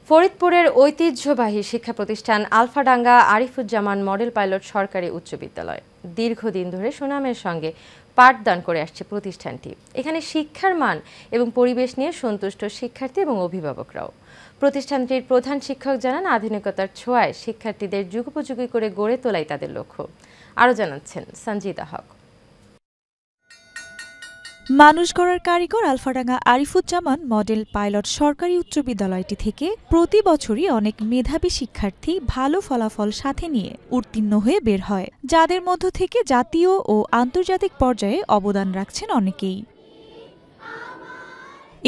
ফরিদপুরের ঐতিহ্যবাহী শিক্ষা প্রতিষ্ঠান আলফাডাঙ্গা আরিফুজ্জামান মডেল পাইলট সরকারি উচ্চ বিদ্যালয় দীর্ঘদিন ধরে সুনামের সঙ্গে পাঠদান করে আসছে প্রতিষ্ঠানটি। এখানে শিক্ষার মান এবং পরিবেশ নিয়ে সন্তুষ্ট শিক্ষার্থী এবং অভিভাবকরাও। প্রতিষ্ঠানটির প্রধান শিক্ষক জানান, আধুনিকতার ছোঁয়ায় শিক্ষার্থীদের যুগোপযোগী করে গড়ে তোলাই তাদের লক্ষ্য। আরও জানাচ্ছেন সঞ্জিদা হক। মানুষ গড়ার কারিগর আলফাডাঙ্গা আরিফুজ্জামান মডেল পাইলট সরকারি উচ্চ বিদ্যালয়টি থেকে প্রতি বছরই অনেক মেধাবী শিক্ষার্থী ভালো ফলাফল সাথে নিয়ে উত্তীর্ণ হয়ে বের হয়, যাদের মধ্য থেকে জাতীয় ও আন্তর্জাতিক পর্যায়ে অবদান রাখছেন অনেকেই।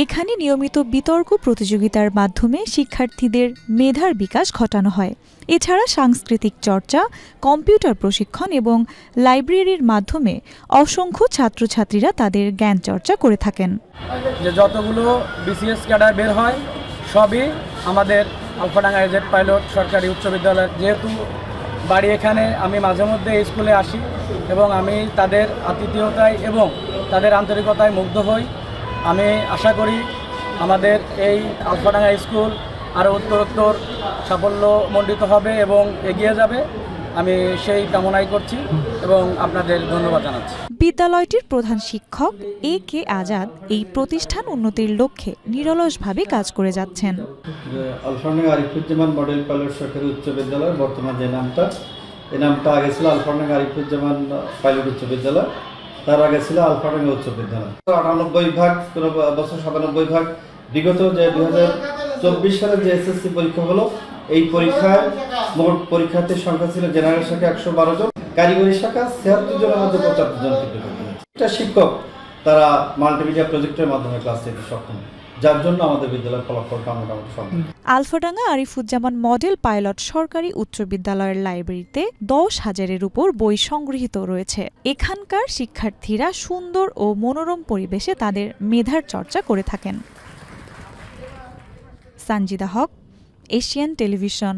এখানে নিয়মিত বিতর্ক প্রতিযোগিতার মাধ্যমে শিক্ষার্থীদের মেধার বিকাশ ঘটানো হয়। এছাড়া সাংস্কৃতিক চর্চা, কম্পিউটার প্রশিক্ষণ এবং লাইব্রেরির মাধ্যমে অসংখ্য ছাত্রছাত্রীরা তাদের জ্ঞান চর্চা করে থাকেন। যে যতগুলো বিসিএস ক্যাডার বের হয় সবই আমাদের আলফাডাঙ্গা এজেড পাইলট সরকারি উচ্চ বিদ্যালয়। যেহেতু বাড়ি এখানে, আমি মাঝে মধ্যে এই স্কুলে আসি এবং আমি তাদের আতিথেয়তায় এবং তাদের আন্তরিকতায় মুগ্ধ হই। আমি আশা করি আমাদের এই আলফাডাঙ্গা স্কুল আরও উত্তরোত্তর সাফল্যমণ্ডিত হবে এবং এগিয়ে যাবে। আমি সেই কামনাই করছি এবং আপনাদের ধন্যবাদ জানাচ্ছি। বিদ্যালয়টির প্রধান শিক্ষক এ.কে. আজাদ এই প্রতিষ্ঠান উন্নতির লক্ষ্যে নিরলসভাবে কাজ করে যাচ্ছেন। আলফাডাঙ্গা আরিফুজ্জামান মডেল পাইলট সরকারি উচ্চ বিদ্যালয় বর্তমান যে নামটা, এই নামটা আগে ছিল আলফাডাঙ্গা আরিফুজ্জামান পাইলট উচ্চ বিদ্যালয়, তার আগে ছিল আলফাডাঙ্গা উচ্চ বিদ্যালয়। 98 ভাগ, কোনো বছর 97 ভাগ। বিগত যে 2024 সালের যে এসএসসি পরীক্ষা হলো, এই পরীক্ষায় মোট পরীক্ষার্থীর সংখ্যা ছিল জেনারেল শাখা 112 জন, কারিগরি শাখা 76 জনের মধ্যে 75 জন এটা শিক্ষক তারা মাল্টিমিডিয়া প্রজেক্টের মাধ্যমে ক্লাস নিতে সক্ষম, যার জন্য আমাদের বিদ্যালয়ের ফলাফলটা মোটামুটি সম্পূর্ণ। আলফাডাঙ্গা আরিফুজ্জামান মডেল পাইলট সরকারি উচ্চ বিদ্যালয়ের লাইব্রেরিতে 10,000-এর উপর বই সংগৃহীত রয়েছে। এখানকার শিক্ষার্থীরা সুন্দর ও মনোরম পরিবেশে তাদের মেধার চর্চা করে থাকেন। সঞ্জিদা হক, এশিয়ান টেলিভিশন।